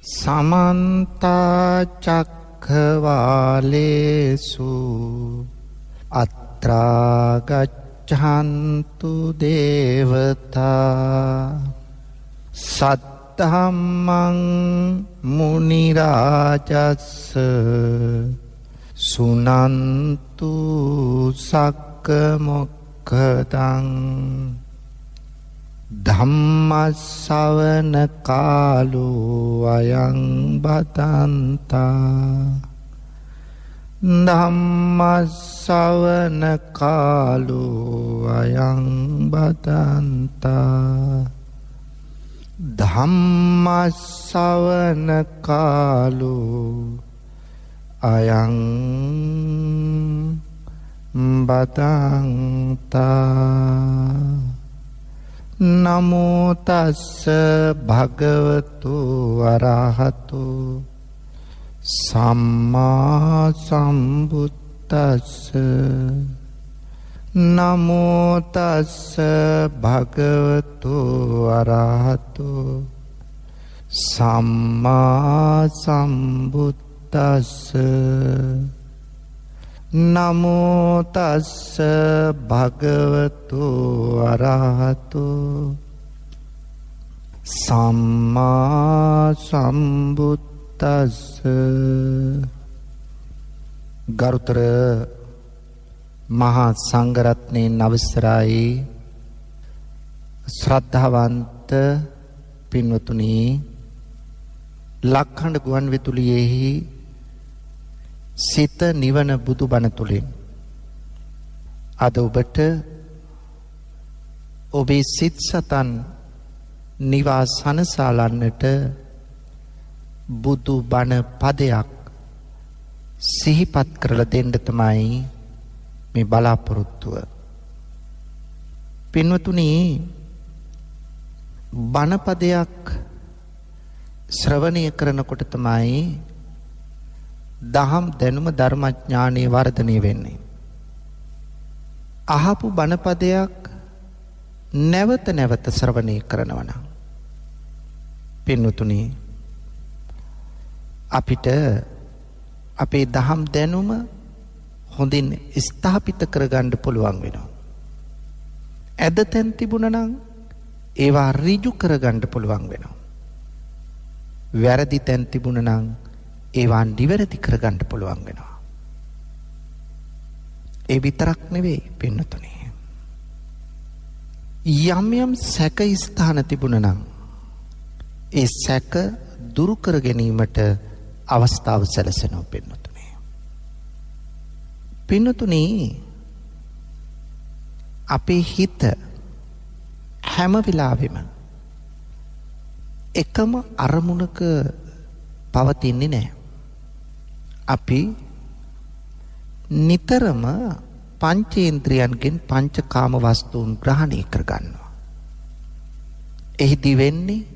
සමන්ත චක්ඛවාලේසු අත්‍රා ගච්ඡන්තු දේවතා සද්ධම්මං මුනි රාජස්ස සුනන්තු සක්ක මොක්ඛදං ධම්මස්සවන කාලෝ අයං බදන්තා ධම්මස්සවන කාලෝ අයං බදන්තා ධම්මස්සවන කාලෝ අයං බදන්තා නමෝ තස්ස භගවතු වරහතු සම්මා සම්බුද්දස්ස නමෝ තස්ස භගවතු වරහතු සම්මා සම්බුද්දස්ස නමෝ තස්ස භගවතු අරහතු සම්මා සම්බුද්දස්ස. ගරුතර මහා සංඝරත්නයන් අවසරයි ශ්‍රද්ධාවන්ත පින්වතුනි, ලක්ඛණ්ඩ ගුවන් විදුලියෙහි සිත නිවන බුදු බණ තුළින් අද ඔබට ඔබේ සිත් සතන් නිවා සනසාලන්නට බුදු බණ පදයක් සිහිපත් කරලා දෙන්න තමයි මේ බලාපොරොත්තුව. පින්වතුනි, බණ පදයක් ශ්‍රවණය කරනකොට තමයි දහම් දැනුම ධර්මඥානයේ වර්ධනය වෙන්නේ. අහපු බණපදයක් නැවත නැවත ශ්‍රවණය කරනවා නම් පින්වතුනි, අපිට අපේ දහම් දැනුම හොඳින් ස්ථාපිත කරගන්න පුළුවන් වෙනවා. ඇදතැන් තිබුණා නම් ඒවා ඍජු කරගන්න පුළුවන් වෙනවා. වැරදි තැන් තිබුණා නම් ඒවා නිවැරදි කරගන්න පුළුවන් වෙනවා. ඒ විතරක් නෙවෙයි පින්නතුනි, යම් යම් සැක ස්ථාන තිබුණා නම් ඒ සැක දුරු කර ගැනීමට අවස්ථාව සැලසෙනවා පින්නතුනි. පින්නතුනි, අපේ හිත හැම වෙලාවෙම එකම අරමුණක පවතින්නේ නැහැ. අපි නිතරම පංචේන්ද්‍රයන්ගෙන් පංචකාම වස්තුන් ග්‍රහණය කරගන්නවා. එහිදී වෙන්නේ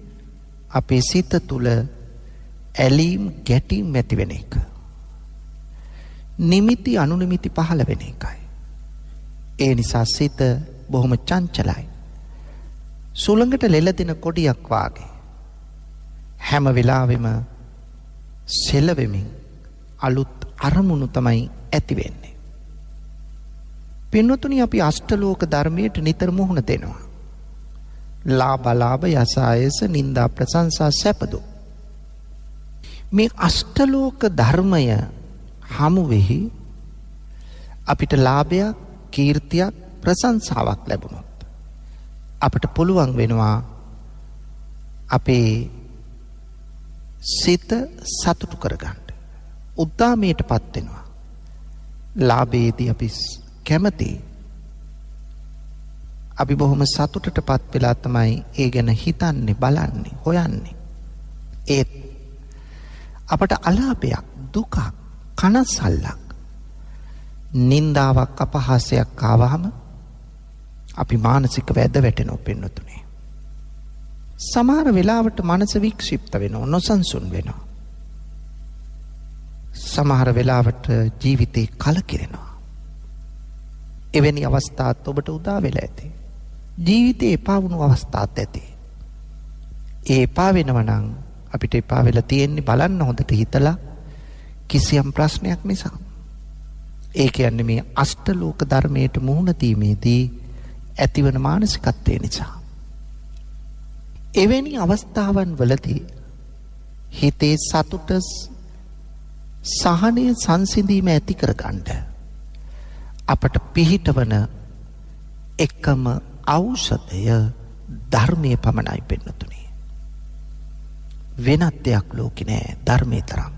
අපේ සිත තුළ ඇලීම් ගැටීම් ඇති වෙන එක. නිමිති අනුනිමිති පහළ වෙන එකයි. ඒ නිසා සිත බොහොම චංචලයි. සුළඟට ලෙලදෙන කොඩියක් වාගේ හැම වෙලාවෙම සෙලවෙමින් අලුත් අරමුණු තමයි ඇති වෙන්නේ. පින්වතුනි, අපි අෂ්ටලෝක ධර්මයට නිතර මුහුණ දෙනවා. ලාභ ලාභ යසායස නින්දා ප්‍රශංසා සැප දුක්. මේ අෂ්ටලෝක ධර්මය හමුවෙහි අපිට ලාභයක්, කීර්තියක්, ප්‍රශංසාවක් ලැබුණොත් අපිට පුළුවන් වෙනවා අපේ සිත සතුටු කරගන්න. උද්දාමයටපත් වෙනවා. ලාභයේදී අපි කැමති, අපි බොහොම සතුටටපත් වෙලා තමයි ඒ ගැන හිතන්නේ, බලන්නේ, හොයන්නේ. ඒත් අපට අලාභයක්, දුකක්, කනස්සල්ලක්, නින්දාවක්, අපහාසයක් ආවහම අපි මානසික වැද වැටෙනවා පින්නතුනේ. සමහර වෙලාවට මනස වික්ෂිප්ත වෙනවා, නොසන්සුන් වෙනවා. සමහර වෙලාවට ජීවිතේ කලකිරෙනවා. එවැනි අවස්ථාත් ඔබට උදා වෙලා ඇති. ජීවිතේ එපා වුණු අවස්ථාත් ඇති. ඒ එපා වෙනවා නම් අපිට එපා වෙලා තියෙන්නේ බලන්න හොඳට හිතලා කිසියම් ප්‍රශ්නයක් නිසා. ඒ කියන්නේ මේ අෂ්ටලෝක ධර්මයට මුහුණ දීමේදී ඇතිවන මානසිකත්වය නිසා. එවැනි අවස්ථාවන් වලදී හිතේ සතුට සහනය සංසිඳීම ඇති කරගන්න අපට පිහිටවන එකම ඖෂධය ධර්මයේ පමණයි පෙන්වතුනි. වෙනත් දෙයක් ලෝකේ නෑ ධර්මයේ තරම්.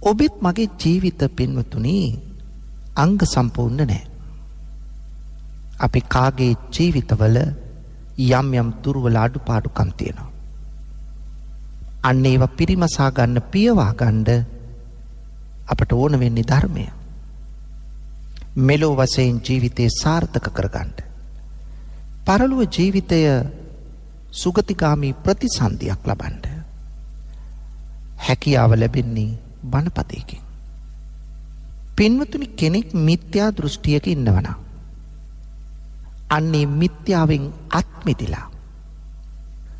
ඔබත් මගේ ජීවිත පින්වතුනි අංග සම්පූර්ණ නෑ. අපි කාගේ ජීවිතවල යම් යම් දුර්වල අඩුපාඩුකම් තියෙනවා. අන්න ඒවා පිරිමසා ගන්න පියවා ගන්න අපට ඕන වෙන්නේ ධර්මය. මෙලෝ වශයෙන් ජීවිතේ සාර්ථක කරගන්න. පරලොව ජීවිතය සුගතිගාමී ප්‍රතිසන්දියක් ලබන්න හැකියාව ලැබෙන්නේ බණපදයකින්. පින්වතුනි කෙනෙක් මිත්‍යා දෘෂ්ටියක ඉන්නවනම් අන්නේ මිත්‍යාවෙන් අත් මිදලා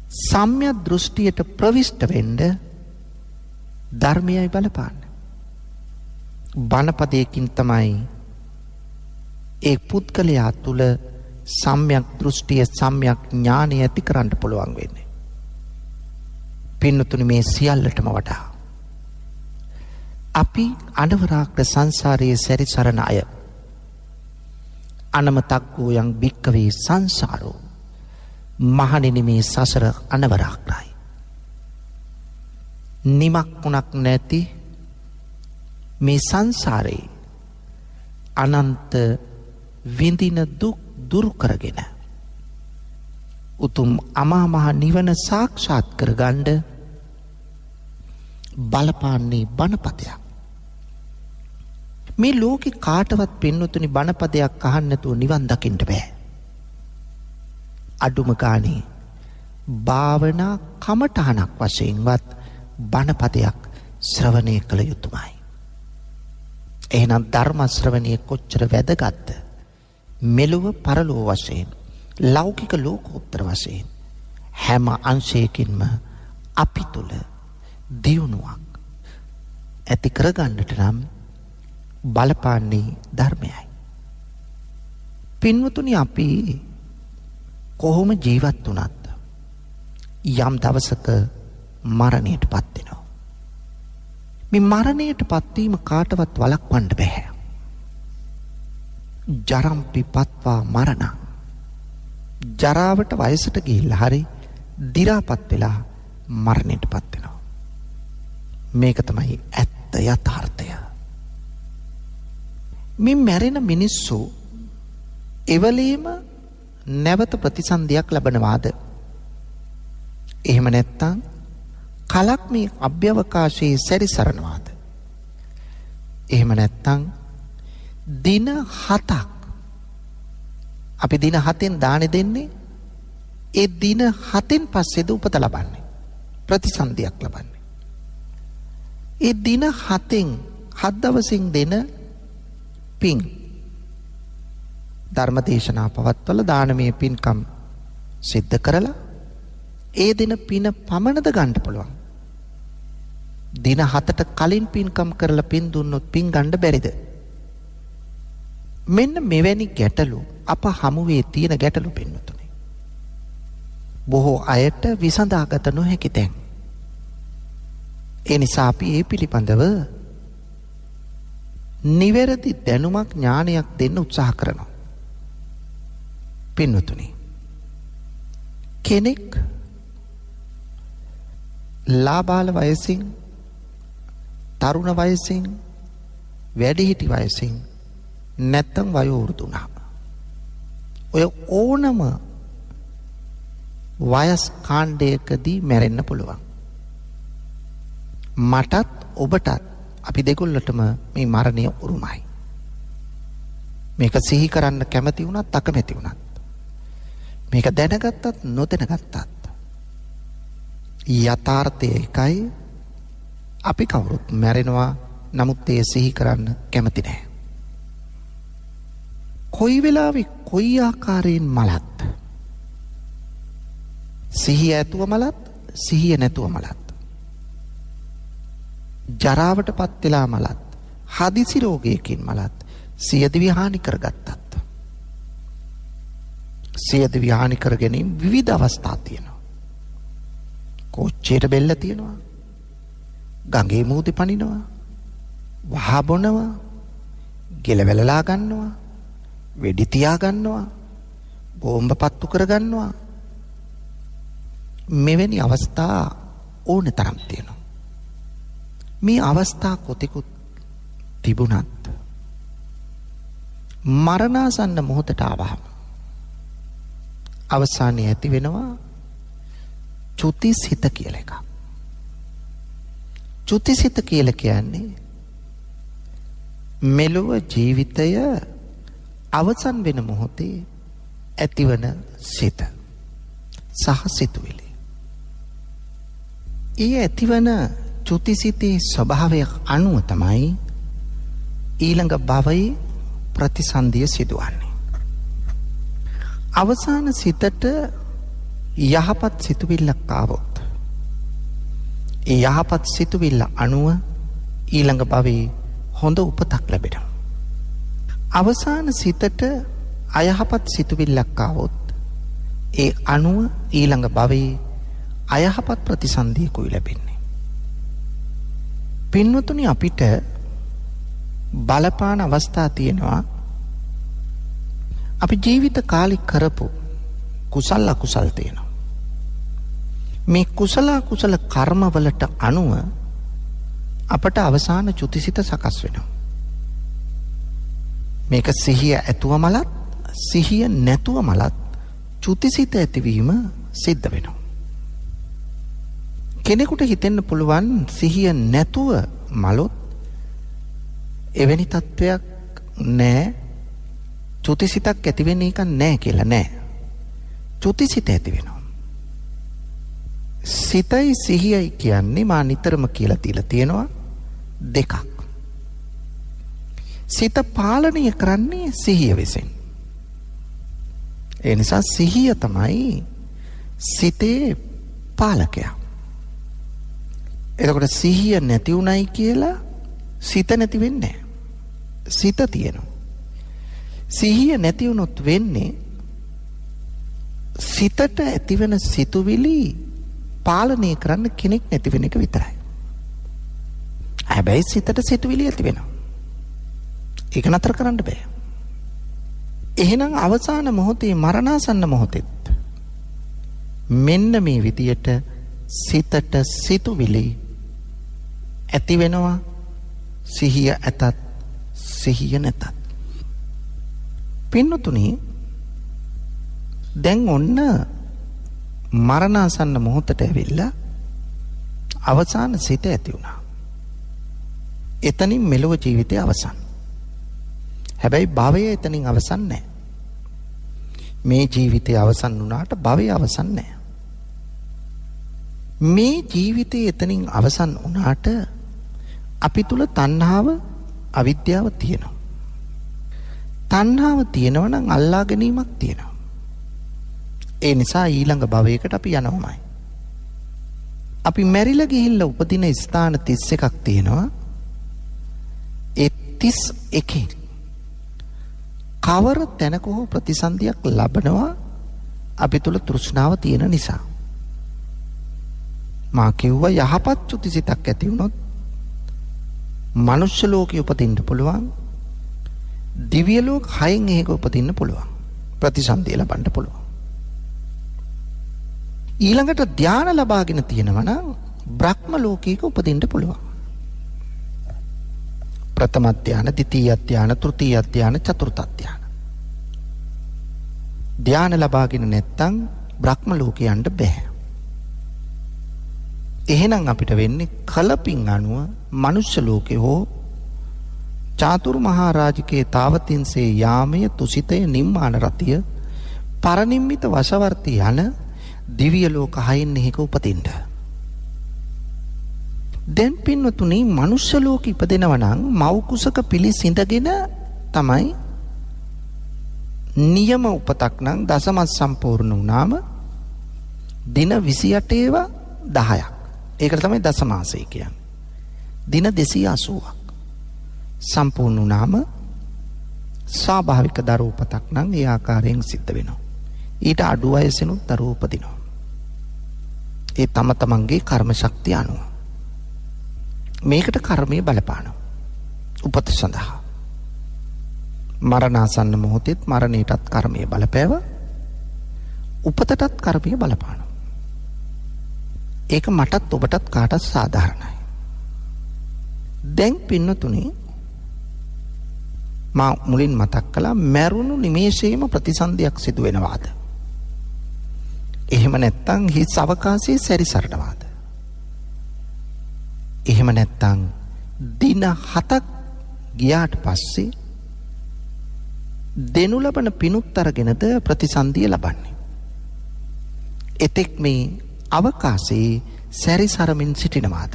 සම්‍යක් දෘෂ්ටියට ප්‍රවිෂ්ඨ වෙන්න ධර්මයයි බලපාන්න. බණපදයකින් තමයි ඒ පුද්ගලයා තුළ සම්‍යක් දෘෂ්ටිය සම්‍යක් ඥානය ඇති කරන්න පුළුවන් වෙන්නේ. පින්නතුනි මේ සියල්ලටම වඩා අපි අනවරාග්‍ර සංසාරයේ සැරිසරන අය අනමතක්කෝ යං භික්කවේ සංසාරෝ මහණෙනි මේ සසර අනවරාග්‍රයි. නිමක් මුණක් නැති මේ සංසාරේ අනන්ත විඳින දුක් දුරු කරගෙන උතුම් අමා මහ නිවන සාක්ෂාත් කරගන්න බලපාන්නේ බණපදයක්. මේ ලෝකේ කාටවත් පින්නතුනි බණපදයක් අහන්න නැතුව නිවන් දකින්න බෑ. අඩුම ගානේ භාවනා කමඨහනක් වශයෙන්වත් බණපදයක් ශ්‍රවණය කළ යුතුමයි. එහෙනම් ධර්ම ශ්‍රවණය කොච්චර වැදගත්ද? මෙලොව පරලොව වශයෙන් ලෞකික ලෝකෝත්තර වශයෙන් හැම අංශයකින්ම අපි තුල දියුණුවක් ඇති කරගන්නට නම් බලපාන්නේ ධර්මයයි. පින්වතුනි අපි කොහොම ජීවත් වුණත් යම් දවසක මරණයටපත් වෙනවා. මේ මරණයටපත් වීම කාටවත් වළක්වන්න බෑ. ජරම්පි පත්වා මරණ. ජරාවට වයසට ගිහිල්ලා හරි දි รา පත් වෙලා මරණයටපත් වෙනවා. මේක තමයි ඇත්ත යථාර්ථය. මේ මැරෙන මිනිස්සු එවලීම නැවත ප්‍රතිසන්දියක් ලබනවාද? එහෙම නැත්නම් කලක් මේ අභ්‍යවකාශයේ සැරිසරනවාද? එහෙම නැත්නම් දින 7ක් අපි දින 7න් දානෙ දෙන්නේ ඒ දින 7න් පස්සේද උපත ලබන්නේ ප්‍රතිසන්දියක් ලබන්නේ. ඒ දින 7න් 7 දවසින් දෙන පින් ධර්මදේශනා පවත්වල දානමය පින්කම් සිද්ධ කරලා ඒ දින පින පමණද ගන්න පුළුවන්? දින 7ට කලින් පින්කම් කරලා පින් දුන්නොත් පින් ගන්න බැරිද? මෙන්න මෙවැනි ගැටලු අප හමුවේ තියෙන ගැටලු පින්නතුනි. බොහෝ අයට විසඳාගත නොහැකි තැන්. ඒ නිසා අපි ඒ පිළිබඳව නිවැරදි දැනුමක් ඥානයක් දෙන්න උත්සාහ කරනවා. පින්නතුනි කෙනෙක් ලාබාල වයසින් තරුණ වයසින් වැඩිහිටි වයසින් නැත්තම් වයෝ වෘද්ධ වුණාම ඔය ඕනම වයස් කාණ්ඩයකදී මැරෙන්න පුළුවන්. මටත් ඔබටත් අපි දෙගොල්ලටම මේ මරණය උරුමයි. මේක සිහි කරන්න කැමති වුණත් අකමැති වුණත් මේක දැනගත්තත් නොදැනගත්තත් යථාර්ථය එකයි. අපි කවුරුත් මැරෙනවා. නමුත් ඒ සිහි කරන්න කැමති නැහැ. කොයි වෙලාවෙ කොයි ආකාරයෙන් මලත් සිහිය ඇතුව මලත් සිහිය නැතුව මලත්. ජරාවට පත් වෙලා මලත්. හදිසි රෝගයකින් මලත්. සියදිවි හානි කරගත්තත්. සියදිවි හානි කර ගැනීම විවිධ අවස්ථා තියෙනවා. කෝච්චියට බෙල්ල තියෙනවා. ගඟේ මූදි පනිනවා. වහ බොනවා. ගෙලවැලලා ගන්නවා. වෙඩි තියා ගන්නවා. බෝම්බ පත්තු කර ගන්නවා. මෙවැනි අවස්ථා ඕනේ තරම් තියෙනවා. මේ අවස්ථා කොතෙකුත් තිබුණත් මරණාසන්න මොහොතට ආවහම අවසානයේ ඇති වෙනවා චුතිසිත කියලා එකක්. චුතිසිත කියලා කියන්නේ මෙලොව ජීවිතය අවසන් වෙන මොහොතේ ඇතිවන සිත සහ සිතුවිලි. ඒ ඇතිවන චුතිසිතේ ස්වභාවය අනුව තමයි ඊළඟ භවයේ ප්‍රතිසන්දිය සිදුවන්නේ. අවසාන සිතට යහපත් සිතුවිල්ලක් ආවොත් ඒ යහපත් සිතුවිල්ල අනුව ඊළඟ භවයේ හොඳ උපතක් ලැබෙනවා. අවසාන සිතට අයහපත් සිතුවිල්ලක් ආවොත් ඒ අනුව ඊළඟ භවයේ අයහපත් ප්‍රතිසන්දියකුයි ලැබෙන්නේ. පින්වතුනි, අපිට බලපාන අවස්ථා තියෙනවා. අපි ජීවිත කාලෙ කරපු කුසල අකුසල් තියෙනවා. මේ කුසල අකුසල කර්මවලට අනුව අපට අවසාන චුතිසිත සකස් වෙනවා. මේක සිහිය ඇතුව මලත් සිහිය නැතුව මලත් චුතිසිත ඇතිවීම සිද්ධ වෙනවා. කෙනෙකුට හිතෙන්න පුළුවන් සිහිය නැතුව මලොත් එවැනි තත්වයක් නෑ, චුතිසිතක් ඇති වෙන එක නෑ කියලා. නෑ, චුතිසිත ඇති වෙනවා. සිතයි සිහියයි කියන්නේ මා නිතරම කියලා තියලා තියෙනවා දෙකක්. සිත පාලනය කරන්නේ සිහිය විසින්. ඒ නිසා සිහිය තමයි සිතේ පාලකයා. එතකොට සිහිය නැති උනායි කියලා සිත නැති වෙන්නේ නැහැ. සිත තියෙනවා. සිහිය නැති වුණොත් වෙන්නේ සිතට ඇතිවෙන සිතුවිලි පාලනය කරන්න කෙනෙක් නැති වෙන එක විතරයි. හැබැයි සිතට සිතුවිලි ඇති වෙනවා. ඒක නතර කරන්න බෑ. එහෙනම් අවසාන මොහොතේ මරණාසන්න මොහොතෙත් මෙන්න මේ විදියට සිතට සිතුවිලි ඇති වෙනවා. සිහිය ඇතත් සිහිය නැතත්. පින්නතුනි, දැන් ඔන්න මරණාසන්න මොහොතට ඇවිල්ලා අවසාන සිත ඇති වුණා. එතනින් මෙලොව ජීවිතය අවසන්. හැබැයි භවය එතනින් අවසන් නැහැ. මේ ජීවිතය අවසන් වුණාට භවය අවසන් නැහැ. මේ ජීවිතය එතනින් අවසන් වුණාට අපි තුල තණ්හාව අවිද්‍යාව තියෙනවා. තණ්හාව තියෙනවා නම් අල්ලා ගැනීමක් තියෙනවා. ඒ නිසා ඊළඟ භවයකට අපි යනවාමයි. අපි මැරිලා ගිහිල්ලා උපදින ස්ථාන 31ක් තියෙනවා. ඒ 31 කවර තැනක හෝ ප්‍රතිසන්දියක් ලබනවා අපි තුල තෘෂ්ණාව තියෙන නිසා. මා කිව්වා යහපත් චුතිසිතක් ඇති වුණොත් මනුෂ්‍ය ලෝකේ උපදින්න පුළුවන්. දිව්‍ය ලෝක 6න් එකක උපදින්න පුළුවන්. ප්‍රතිසන්දිය ලබන්න පුළුවන්. ඊළඟට ධානය ලබාගෙන තියෙනවා නම් බ්‍රහ්ම ලෝකයක උපදින්න පුළුවන්. ප්‍රථම ධානය, ද්විතීය ධානය, තෘතීය ධානය, චතුර්ථ ධානය. ධානය ලබාගෙන නැත්නම් බ්‍රහ්ම ලෝකේ යන්න බෑ. එහෙනම් අපිට වෙන්නේ කලපින් අනුව මනුෂ්‍ය ලෝකේ හෝ චාතුරු මහා රාජිකේ තාවතින්සේ යාමය තුසිතය නිම්මාන රතිය පරනිම්මිත වශවර්ති යන දිව්‍ය ලෝක 6න් එකක උපදින්න. දැන් පින්වතුනි, මනුෂ්‍ය ලෝකෙ ඉපදෙනවා නම් මව් කුසක පිළිසිඳගෙන තමයි නියම උපතක් නම් දසම සම්පූර්ණ වුණාම දින 28 ඒවා 10ක්. ඒකට තමයි දසමාසය කියන්නේ. දින 280ක්. සම්පූර්ණ වුණාම ස්වාභාවික දරුවෝ උපතක් නම් ඒ ආකාරයෙන් සිද්ධ වෙනවා. ඊට අඩු වයසෙනුත් දරුවෝ උපදිනවා. ඒ තම තමන්ගේ කර්ම ශක්තිය අනුව. මේකට කර්මය බලපානවා. උපත සඳහා. මරණාසන්න මොහොතෙත් මරණයටත් කර්මය බලපෑව. උපතටත් කර්මය බලපානවා. ඒක මටත් ඔබටත් කාටත් සාධාරණයි. දැන් පින්නතුනි මා මුලින් මතක් කළා මරුණු නිමේෂයේම ප්‍රතිසන්දියක් සිදු වෙනවාද? එහෙම නැත්නම් හිස් අවකාශයේ සැරිසරනවාද? එහෙම නැත්නම් දින 7ක් ගියාට පස්සේ දෙනු ලබන පිනුත් අරගෙනද ප්‍රතිසන්දිය ලබන්නේ? එතෙක් මේ අවකාශයේ සැරිසරමින් සිටිනවාද?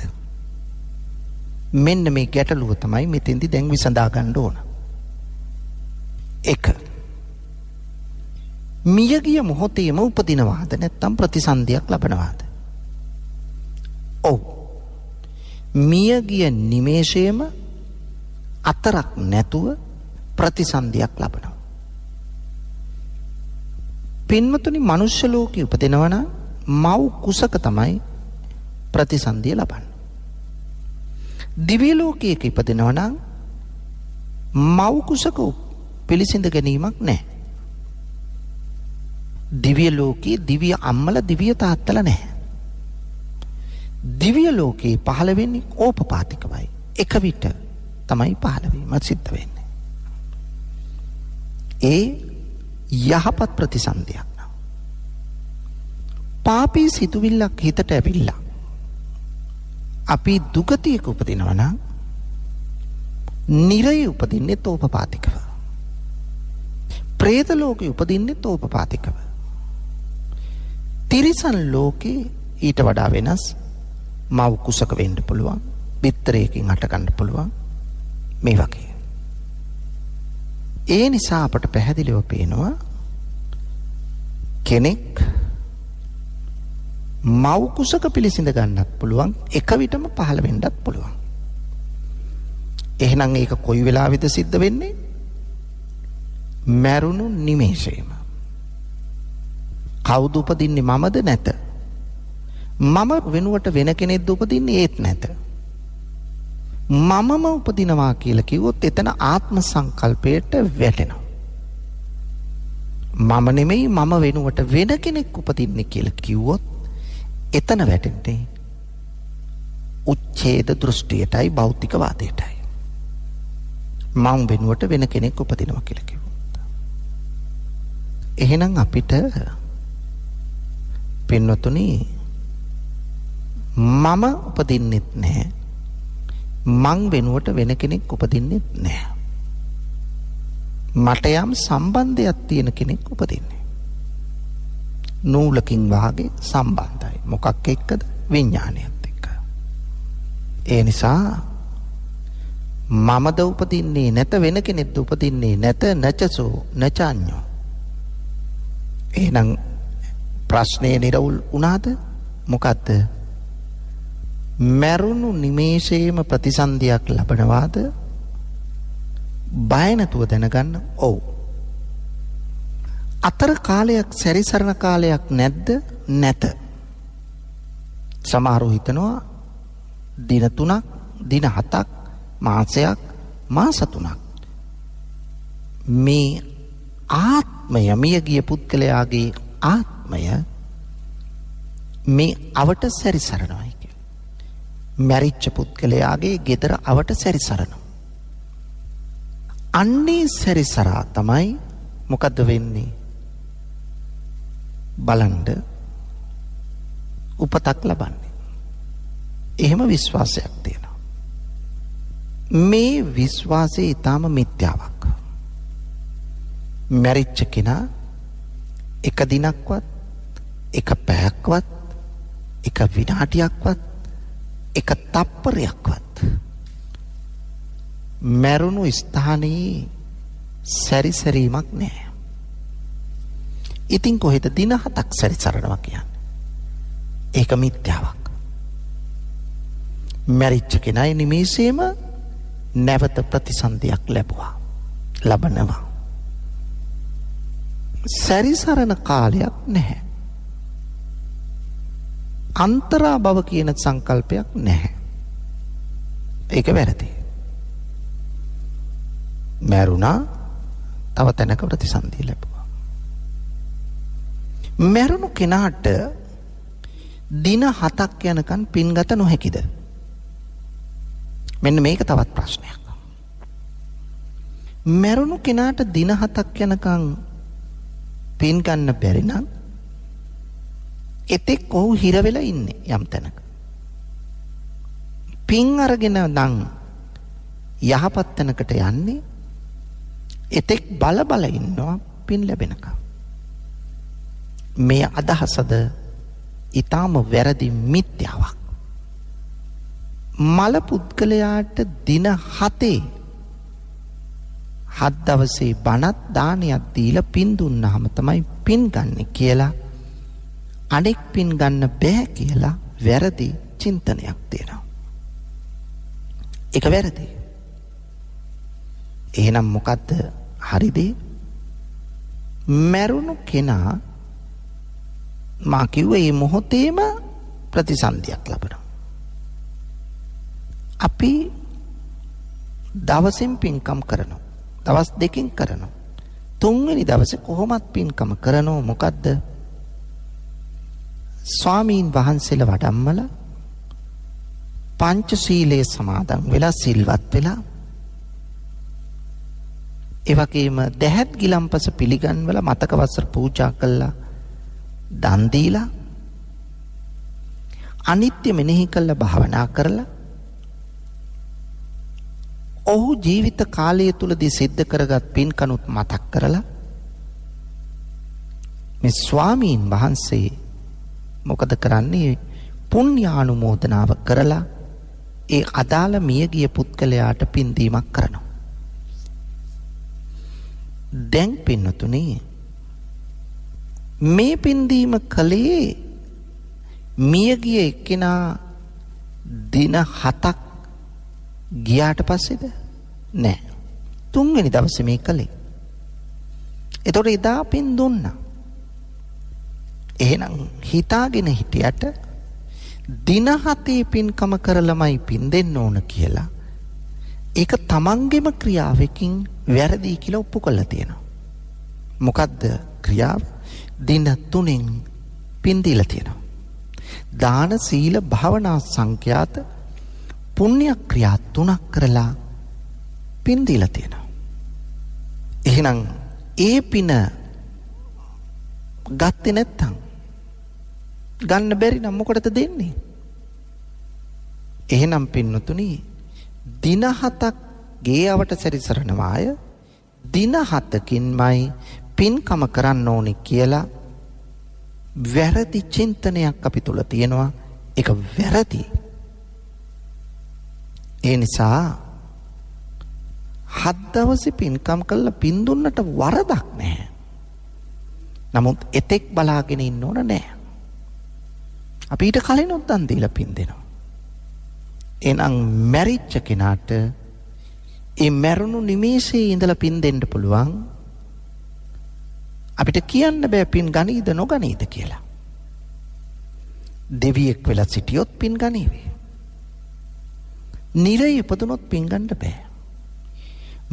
මෙන්න මේ ගැටලුව තමයි මෙතෙන්දි දැන් විසඳා ගන්න ඕන. 1. මියගිය මොහොතේම උපදිනවාද නැත්නම් ප්‍රතිසන්දියක් ලබනවාද? ඔව්. මියගිය නිමේෂයේම අතරක් නැතුව ප්‍රතිසන්දියක් ලබනවා. පින්වතුනි මනුෂ්‍ය ලෝකේ උපදිනවා නම් මව් කුසක තමයි ප්‍රතිසන්දිය ලබන්නේ. දිව්‍ය ලෝකයක ඉපදිනවා නම් මව් කුසක පිළිසිඳ ගැනීමක් නැහැ. දිව්‍ය ලෝකයේ දිව්‍ය අම්මල දිව්‍ය තාත්තල නැහැ. දිව්‍ය ලෝකේ පහළ වෙන්නේ ඕපපාතිකවයි. එක විට තමයි පහළ වීම සිද්ධ වෙන්නේ. ඒ යහපත් ප්‍රතිසන්දියක් නෝ. පාපී සිතුවිල්ලක් හිතට ඇවිල්ලා අපි දුගතියක උපදිනවා නම් නිරයේ උපදින්නේ ඕපපාතිකව. പ്രേත ලෝකේ උපදින්නේ ඕපපාතිකව. තිරිසන් ලෝකේ ඊට වඩා වෙනස්. මව් කුසක වෙන්න පුළුවන්. බිත්තරයකින් අට ගන්න පුළුවන්. මේ වගේ. ඒ නිසා අපට පැහැදිලිව පේනවා කෙනෙක් මව් කුසක පිළිසිඳ ගන්නත් පුළුවන්. එක විටම පහළ වෙන්නත් පුළුවන්. එහෙනම් ඒක කොයි වෙලාවෙද සිද්ධ වෙන්නේ? මරුණු නිමේෂයේම. කවුද උපදින්නේ? මමද නැත? මම වෙනුවට වෙන කෙනෙක්ද උපදින්නේ? ඒත් නැත. මමම උපදිනවා කියලා කිව්වොත් එතන ආත්ම සංකල්පයට වැටෙනවා. මම නෙමෙයි මම වෙනුවට වෙන කෙනෙක් උපදින්නේ කියලා කිව්වොත් එතන වැටෙන්නේ උච්ඡේද දෘෂ්ටියටයි භෞතිකවාදයටයි. මම වෙනුවට වෙන කෙනෙක් උපදිනවා කියලා කිව්වොත්. එහෙනම් අපිට පින්වතුනි මම උපදින්නෙත් නැහැ. මං වෙනුවට වෙන කෙනෙක් උපදින්නෙත් නැහැ. මට යම් සම්බන්ධයක් තියෙන කෙනෙක් උපදින්නේ. නූලකින් වාගේ සම්බන්ධයි. මොකක් එක්කද? විඥානයත් එක්ක. ඒ නිසා මමද උපදින්නේ නැත වෙන කෙනෙක්ද උපදින්නේ නැත නචසෝ නචඤ්ඤෝ. එහෙනම් ප්‍රශ්නේ නිරවුල් වුණාද? මොකද්ද? මරුණු නිමේෂයේම ප්‍රතිසන්දියක් ලබනවාද? බය නැතුව දැනගන්න. ඔව්. අතර කාලයක් සැරිසරන කාලයක් නැද්ද? නැත. සමහරව හිතනවා දින 3ක්, දින 7ක්, මාසයක්, මාස 3ක්. මේ ආත්මය මියගිය පුද්ගලයාගේ ආත්මය මේ අවට සැරිසරනවා. මැරිච්ච පුද්ගලයාගේ ගෙදර අවට සැරිසරනවා. අන්නේ සැරිසරා තමයි මොකද්ද වෙන්නේ? බලන්න උපතක් ලබන්නේ. එහෙම විශ්වාසයක් තියෙනවා. මේ විශ්වාසය ඊටාම මිත්‍යාවක්. මැරිච්ච කෙනා එක දිනක්වත්, එක පැයක්වත්, එක විනාඩියක්වත්, එක තප්පරයක්වත් මරුණු ස්ථානයේ සැරිසරීමක් නැහැ. ඉතින් කොහෙද දින 7ක් සැරිසරනවා කියන්නේ? ඒක මිත්‍යාවක්. මැරිච්ච කෙනා නිමේෂයේම නැවත ප්‍රතිසන්දියක් ලැබුවා. ලබනවා. සැරිසරන කාලයක් නැහැ. අන්තරා භව කියන සංකල්පයක් නැහැ. ඒක වැරදි. මැරුණා තව තැනක ප්‍රතිසන්දිය ලැබුවා. මැරුණු කෙනාට දින 7ක් යනකන් පින්ගත නොහැකිද? මෙන්න මේක තවත් ප්‍රශ්නයක්. මැරුණු කෙනාට දින 7ක් යනකන් පින් ගන්න බැරි නම් එතෙක් ඔහු හිර වෙලා ඉන්නේ යම් තැනක. පින් අරගෙන නම් යහපත් තැනකට යන්නේ එතෙක් බල බල ඉන්නවා පින් ලැබෙනකම්. මේ අදහසද ඊටාම වැරදි මිත්‍යාවක්. මල පුද්ගලයාට දින 7 දවසේ බණත් දානයක් දීලා පින් දුන්නාම තමයි පින් ගන්න කියලා අනෙක් පින් ගන්න බෑ කියලා වැරදි චින්තනයක් තියෙනවා. ඒක වැරදි. එහෙනම් මොකද්ද හරිද? මරුණු කෙනා මා කිව්වේ මේ මොහොතේම ප්‍රතිසන්දියක් ලබනවා. අපි දවසින් පින්කම් කරනවා. දවස් දෙකකින් කරනවා. තුන්වෙනි දවසේ කොහොමත් පින්කම කරනවා. මොකද්ද? ස්වාමීන් වහන්සේලා වඩම්මලා පංචශීලයේ සමාදන් වෙලා සිල්වත් වෙලා ඒ වගේම දැහැත් ගිලම්පස පිළිගන්වලා මතක වස්ත්‍ර පූජා කළා දන් දීලා අනිත්‍ය මෙනෙහි කළා භාවනා කරලා ඔහු ජීවිත කාලය තුලදී සිද්ධ කරගත් පින්කනුත් මතක් කරලා මේ ස්වාමීන් වහන්සේ මොකද කරන්නේ? පුණ්‍යානුමෝදනාව කරලා ඒ අදාළ මියගිය පුද්ගලයාට පින් දීමක් කරනවා. දැන් පින්නතුනි මේ පින් දීම කලේ මියගිය එක්කෙනා දින 7ක් ගියාට පස්සේද? නෑ. තුන්වෙනි දවසේ මේ කලේ. එතකොට එදා පින් දුන්නා. එහෙනම් හිතාගෙන හිටියට දින 7 පින්කම කරලමයි පින් දෙන්න ඕන කියලා ඒක තමන්ගේම ක්‍රියාවකින් වැරදි කියලා ඔප්පු කරලා තියෙනවා. මොකද්ද ක්‍රියාව? දින 3න් පින් දීලා තියෙනවා. දාන සීල භාවනා සංඛ්‍යාත පුණ්‍ය ක්‍රියා 3ක් කරලා පින් දීලා තියෙනවා. එහෙනම් ඒ පින ගත්තේ නැත්තම් ගන්න බැරි නම් මොකටද දෙන්නේ? එහෙනම් පින්නතුනි දින 7ක් ගේවට සැරිසරනවාය දින 7කින්මයි පින්කම කරන්න ඕනේ කියලා වැරදි චින්තනයක් අපි තුල තියෙනවා. ඒක වැරදි. ඒ නිසා 7 දවසේ පින්කම් කළා පින් දුන්නට වරදක් නැහැ. නමුත් එතෙක් බලාගෙන ඉන්න ඕන නෑ. අපි ඊට කලින් උද්දන් දීලා පින් දෙනවා. එහෙනම් මැරිච්ච කෙනාට ඒ මැරුණු නිමේෂයේ ඉඳලා පින් දෙන්න පුළුවන්. අපිට කියන්න බෑ පින් ගනීද නොගනීද කියලා. දෙවියෙක් වෙලා සිටියොත් පින් ගනීවි. නිරේ ඉපදුනොත් පින් ගන්න බෑ.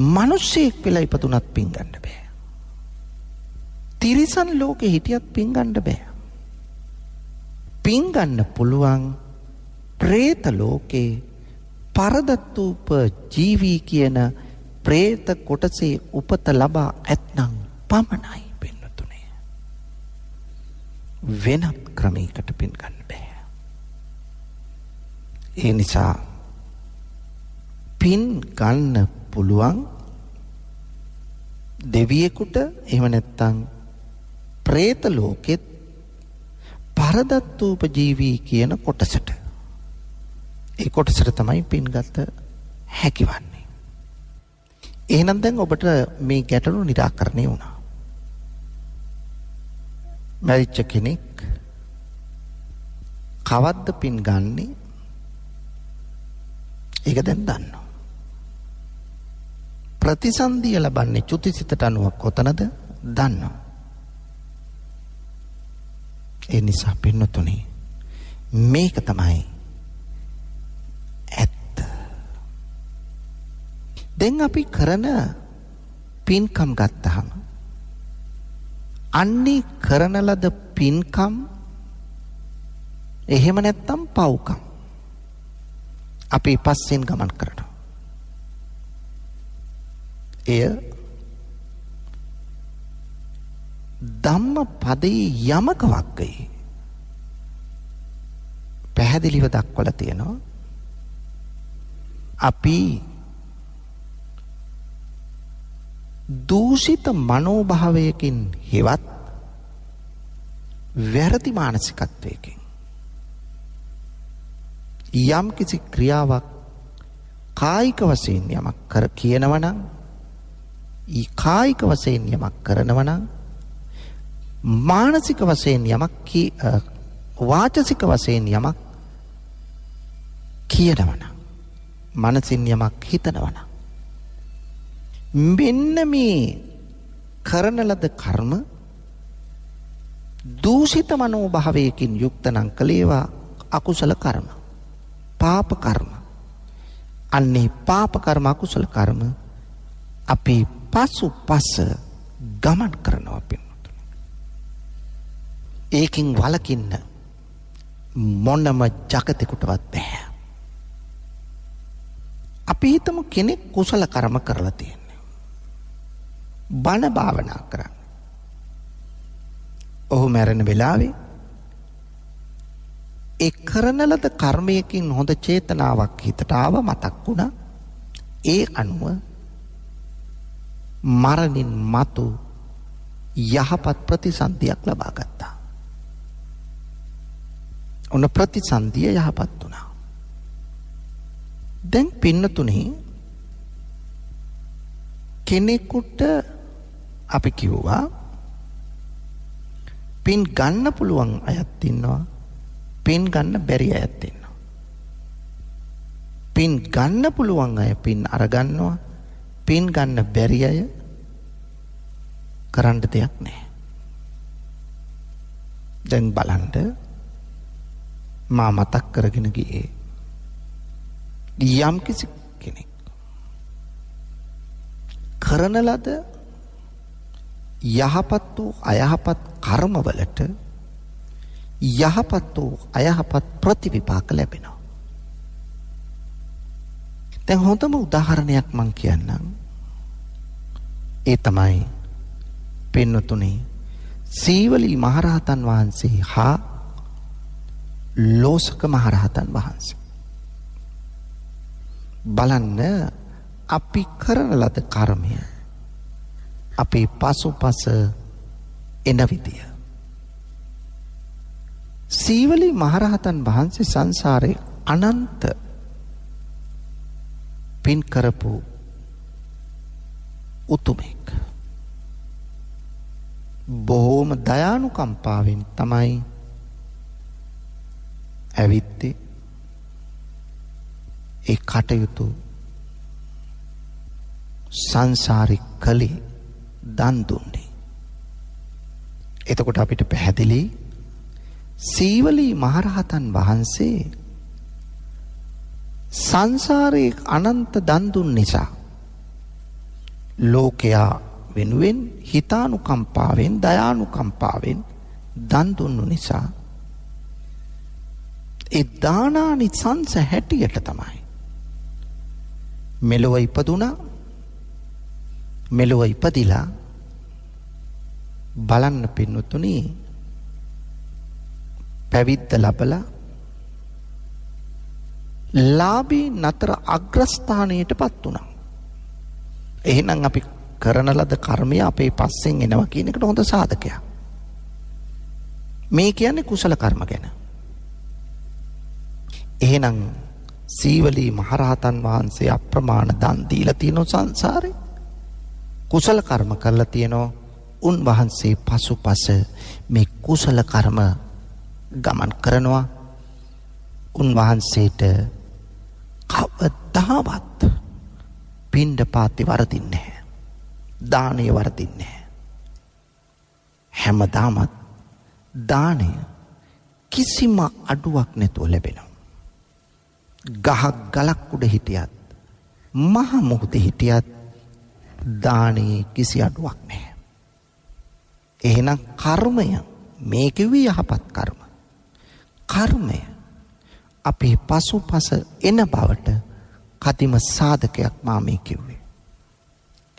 මිනිස්සෙක් වෙලා ඉපදුනත් පින් ගන්න බෑ. තිරිසන් ලෝකේ හිටියත් පින් ගන්න බෑ. පින් ගන්න පුළුවන් പ്രേත ලෝකේ පරදත්තූප ජීවී කියන പ്രേත කොටසේ උපත ලබා ඇතනම් පමණයි පින්නතුනේ. වෙනත් ක්‍රමයකට පින් ගන්න බෑ. ඒ නිසා පින් ගන්න පුළුවන් දෙවියෙකුට එහෙම නැත්නම් പ്രേත ලෝකෙත් පරදත්තූප ජීවී කියන කොටසට. ඒ කොටසට තමයි පින්ගත හැකිවන්නේ. එහෙනම් දැන් ඔබට මේ ගැටලු निराකරණය වුණා. මරිච්ච කෙනෙක් කවද්ද පින් ගන්නේ? ඒක දැන් දන්නවා. ප්‍රතිසන්දිය ලබන්නේ චුතිසිතට අනුව කොතනද දන්නවා. ඒ නිසා පින්නතුනි මේක තමයි ඇත්ත. දැන් අපි කරන පින්කම් ගත්තහම අන්නේ කරන ලද පින්කම් එහෙම නැත්තම් පව්කම් අපි පස්සෙන් ගමන් කරනවා. එය ධම්මපදයේ යමක වග්ගයේ පැහැදිලිව දක්වලා තියෙනවා. අපි දූෂිත මනෝභාවයකින් හෙවත් වැරදි මානසිකත්වයකින් යම් කිසි ක්‍රියාවක් කායික වශයෙන් යමක් කර කියනවා නම් ඊ කායික වශයෙන් යමක් කරනවා නම් මානසික වශයෙන් යමක් වාචසික වශයෙන් යමක් කියනවා නම් මනසින් යමක් හිතනවා නම් මෙන්න මේ කරන ලද කර්ම දූෂිත මනෝභාවයකින් යුක්ත නම් කලේවා අකුසල කර්ම පාප කර්ම. අන්නේ පාප කර්ම අකුසල කර්ම අපි පසුපස ගමන් කරනවා පින්වතුනි. ඒකින් වළකින්න මොනම ජගතෙකුටවත් බෑ. අපි හිතමු කෙනෙක් කුසල කර්ම කරලා තියෙනවා. බණ භාවනා කරන්නේ. ඔහු මැරෙන වෙලාවේ ඒ කරන ලද කර්මයකින් හොඳ චේතනාවක් හිතට ආව මතක් වුණා. ඒ අනුව මරණින් මතු යහපත් ප්‍රතිසන්දියක් ලබා ගත්තා. ඔන්න ප්‍රතිසන්දිය යහපත් වුණා. දැන් පින්නතුනි කෙනෙකුට අපි කිව්වා පින් ගන්න පුළුවන් අයත් ඉන්නවා, පින් ගන්න බැරි අයත් ඉන්නවා. පින් ගන්න පුළුවන් අය පින් අරගන්නවා, පින් ගන්න බැරි අය කරන්න දෙයක් නැහැ. දැන් බලන්න මා මතක් කරගෙන ගියේ යම් කිසි කෙනෙක් කරන ලද යහපත් වූ අයහපත් කර්මවලට යහපත් වූ අයහපත් ප්‍රතිවිපාක ලැබෙනවා. දැන් හොඳම උදාහරණයක් මං කියන්නම්. ඒ තමයි පින්නතුනි සීවලී මහරහතන් වහන්සේ හා ලෝසක මහරහතන් වහන්සේ. බලන්න අපි කරන ලද කර්මය අපේ පසුපස එන විදිය. සීවලී මහරහතන් වහන්සේ සංසාරේ අනන්ත පින් කරපු උතුමෙක්. බොහෝම දයානුකම්පාවෙන් තමයි ඇවිත්තේ ඒ කටයුතු සංසාරික කලේ දන් දුන්නේ. එතකොට අපිට පැහැදිලි සීවලී මහරහතන් වහන්සේ සංසාරයේ අනන්ත දන් දුන් නිසා ලෝකයා වෙනුවෙන් හිතානුකම්පාවෙන් දයානුකම්පාවෙන් දන් දුන්නු නිසා ඒ දානානිසංස හැටියට තමයි මෙලොව ඉපදුණා. මෙලොව ඉපදිලා බලන්න පින්නතුනි පැවිද්ද ලබලා ලාභී නතර අග්‍රස්ථානයටපත් වුණා. එහෙනම් අපි කරන ලද කර්මය අපේ පස්සෙන් එනවා කියන එකට හොඳ සාධකයක්. මේ කියන්නේ කුසල කර්ම ගැන. එහෙනම් සීවලී මහරහතන් වහන්සේ අප්‍රමාණ දන් දීලා තියෙන සංසාරේ කුසල කර්ම කරලා තියෙනවා. උන්වහන්සේ පසුපස මේ කුසල කර්ම ගමන් කරනවා. උන්වහන්සේට කවද කවදාවත් පිණ්ඩපාතේ වරදින්නේ නැහැ. දානය වරදින්නේ නැහැ. හැමදාමත් දානය කිසිම අඩුවක් නැතුව ලැබෙනවා. ගහක් ගලක් උඩ හිටියත් මහ මුහුදේ හිටියත් දානයේ කිසි අඩුවක් නැහැ. එහෙනම් කර්මය මේ කිව්වේ යහපත් කර්ම. කර්මය අපේ පසුපස එන බවට කදිම සාධකයක් මා මේ කිව්වේ.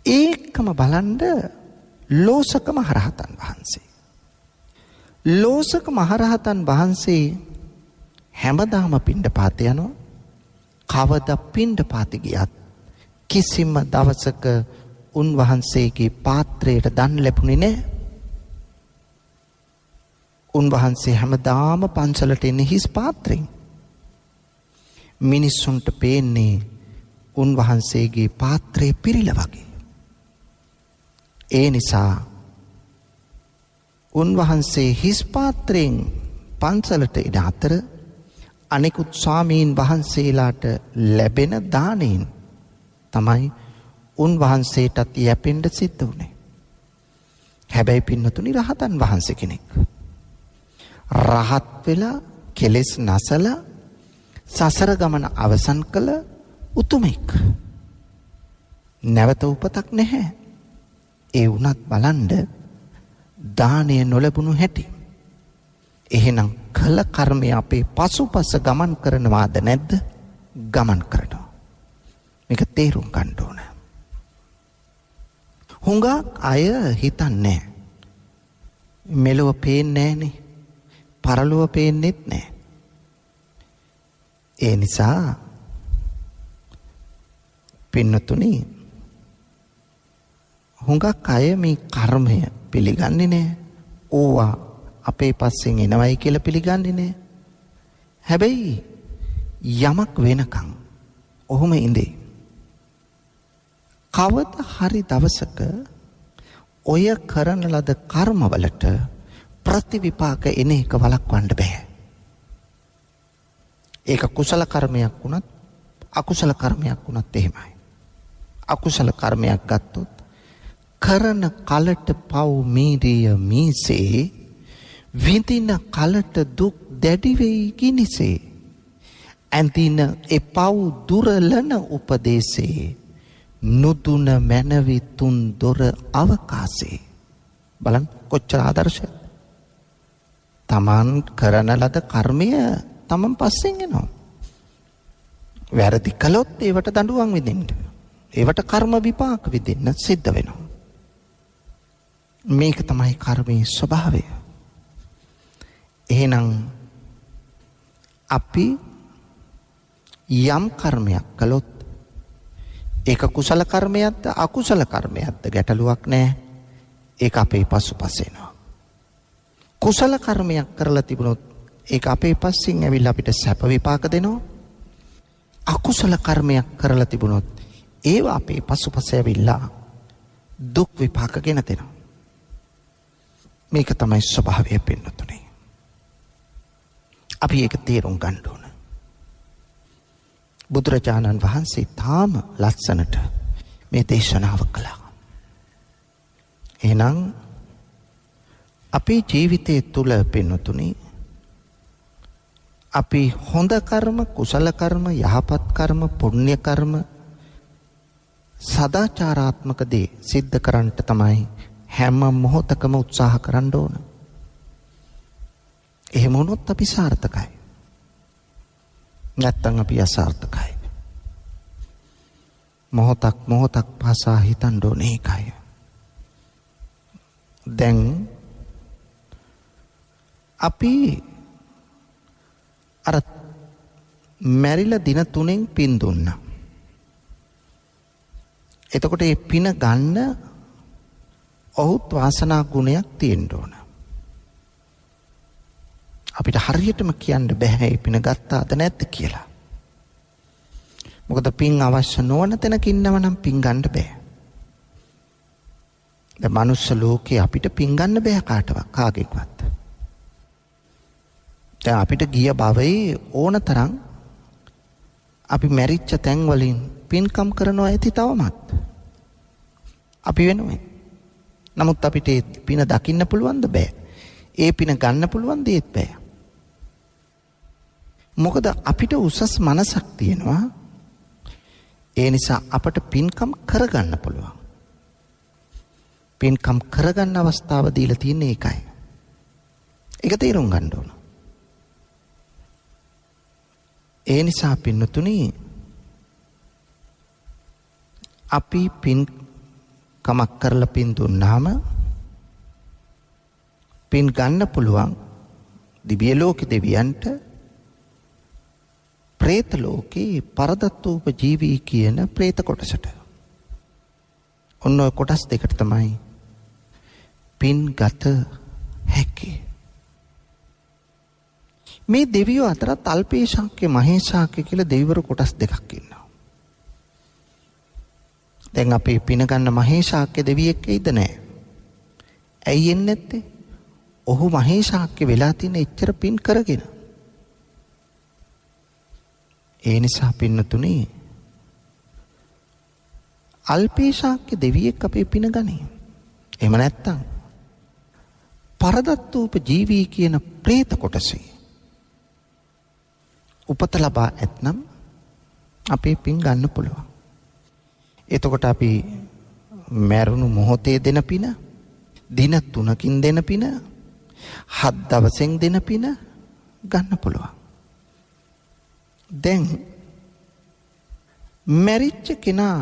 ඒකම බලන්න ලෝසක මහරහතන් වහන්සේ. ලෝසක මහරහතන් වහන්සේ හැමදාම පිණ්ඩපාත යනවා. කවදා පිණ්ඩපාත ගියත් කිසිම දවසක උන්වහන්සේගේ පාත්‍රයට දන් ලැබුණේ නැහැ. උන්වහන්සේ හැමදාම පන්සලට එන්නේ හිස් පාත්‍රයෙන්. මිනිස්සුන්ට පේන්නේ උන්වහන්සේගේ පාත්‍රය පිරිලා වගේ. ඒ නිසා උන්වහන්සේ හිස් පාත්‍රයෙන් පන්සලට එන අතර අනෙකුත් ස්වාමීන් වහන්සේලාට ලැබෙන දානයෙන් තමයි උන්වහන්සේටත් යැපෙන්න සිද්ධ වුණේ. හැබැයි පින්නතුනි රහතන් වහන්සේ කෙනෙක්. රහත් වෙලා කෙලෙස් නැසලා සසර ගමන අවසන් කළ උතුමෙක්. නැවත උපතක් නැහැ. ඒ වුණත් බලන්න දානය නොලැබුණු හැටි. එහෙනම් කළ කර්මය අපේ පසුපස ගමන් කරනවාද නැද්ද? ගමන් කරනවා. මේක තේරුම් ගන්න ඕන. හුඟක් අය හිතන්නේ මෙලොව පේන්නේ නැහනේ. පරලොව පේන්නෙත් නැහැ. ඒ නිසා පින්නතුනි හුඟක් අය මේ කර්මය පිළිගන්නේ නැහැ. ඕවා අපේ පස්සෙන් එනවයි කියලා පිළිගන්නේ නැහැ. හැබැයි යමක් වෙනකන් ඔහොම ඉඳේ. කවද හරි දවසක ඔය කරන ලද කර්මවලට ප්‍රතිවිපාක එන එක වළක්වන්න බෑ. ඒක කුසල කර්මයක් වුණත් අකුසල කර්මයක් වුණත් එහෙමයි. අකුසල කර්මයක් ගත්තොත් කරන කලට පව් මීරිය මීසේ විඳින කලට දුක් දැඩි වෙයි ගිනිසේ ඇඳින එපව් දුරලන උපදේශේ නුදුන මැනවි තුන් දොර අවකාශේ. බලන්න කොච්චර ආදර්ශයක්. තමන් කරන ලද කර්මය තමන් පස්සෙන් එනවා. වැරදි කළොත් ඒවට දඬුවම් විඳින්න. ඒවට කර්ම විපාක විඳින්න සිද්ධ වෙනවා. මේක තමයි කර්මයේ ස්වභාවය. එහෙනම් අපි යම් කර්මයක් කළොත් ඒක කුසල කර්මයක්ද අකුසල කර්මයක්ද ගැටලුවක් නැහැ. ඒක අපේ පසුපස එනවා. කුසල කර්මයක් කරලා තිබුණොත් ඒක අපේ පස්සෙන් ඇවිල්ලා අපිට සැප විපාක දෙනවා. අකුසල කර්මයක් කරලා තිබුණොත් ඒව අපේ පසුපස ඇවිල්ලා දුක් විපාක ගෙන දෙනවා. මේක තමයි ස්වභාවය පින්නතුනේ. අපි ඒක තේරුම් ගන්න ඕන. බුදුරජාණන් වහන්සේ තාම ලස්සනට මේ දේශනාව කළා. එහෙනම් අපේ ජීවිතයේ තුල පින්නතුනි අපි හොඳ කර්ම, කුසල කර්ම, යහපත් කර්ම, පුණ්‍ය කර්ම, සදාචාරාත්මක දේ සිද්ධ කරන්නට තමයි හැම මොහොතකම උත්සාහ කරන්න ඕන. එහෙම වුණොත් අපි සාර්ථකයි. නැත්තම් අපි අසාර්ථකයි. මොහොතක් පාසා හිතන්න ඕනේ ඒකයි. දැන් අපි අර මැරිලා දින 3න් පින් දුන්නා. එතකොට මේ පින ගන්න ඔහුත් වාසනා ගුණයක් තියෙන්න ඕන. අපිට හරියටම කියන්න බෑ මේ පින ගත්තාද නැද්ද කියලා. මොකද පින් අවශ්‍ය නොවන තැනක ඉන්නව නම් පින් ගන්න බෑ. දැන් මනුස්ස ලෝකේ අපිට පින් ගන්න බෑ කාගෙන්වත්. දැන් අපිට ගිය භවයේ ඕන තරම් අපි මැරිච්ච තැන් වලින් පින්කම් කරනවා ඇති තවමත්. අපි වෙනුවෙන්. නමුත් අපිට ඒ පින දකින්න පුළුවන්ද? බෑ. ඒ පින ගන්න පුළුවන් දෙයක් බෑ. මොකද අපිට උසස් මනසක් තියෙනවා. ඒ නිසා අපට පින්කම් කරගන්න පුළුවන්. පින්කම් කරගන්න අවස්ථාව දීලා තියෙන්නේ ඒකයි. ඒක තේරුම් ගන්න ඕන. ඒ නිසා පින්නතුනි අපි පින්කමක් කරලා පින් දුන්නාම පින් ගන්න පුළුවන් දිව්‍ය ලෝක දෙවියන්ට, പ്രേත ලෝකේ පරදත්තූප ජීවී කියන പ്രേත කොටසට. ඔන්න ඔය කොටස් දෙකට තමයි පින් ගත හැකි. මේ දෙවියෝ අතරත් අල්පේශාක්‍ය මහේශාක්‍ය කියලා දෙවිවරු කොටස් දෙකක් ඉන්නවා. දැන් අපි පින ගන්න මහේශාක්‍ය දෙවියෙක් ඉද නැහැ. ඇයි එන්නේ නැත්තේ? ඔහු මහේශාක්‍ය වෙලා තියෙන එච්චර පින් කරගෙන. ඒ නිසා පින්නතුනි අල්පේශාක්‍ය දෙවියෙක් අපේ පින ගනී. එහෙම නැත්තම් පරදත්තූප ජීවී කියන പ്രേත කොටසේ උපත ලබා ඇතනම් අපේ පින් ගන්න පුළුවන්. එතකොට අපි මැරුණු මොහොතේ දෙන පින, දින 3කින් දෙන පින, 7 දවසෙන් දෙන පින ගන්න පුළුවන්. දැන් මැරිච්ච කෙනා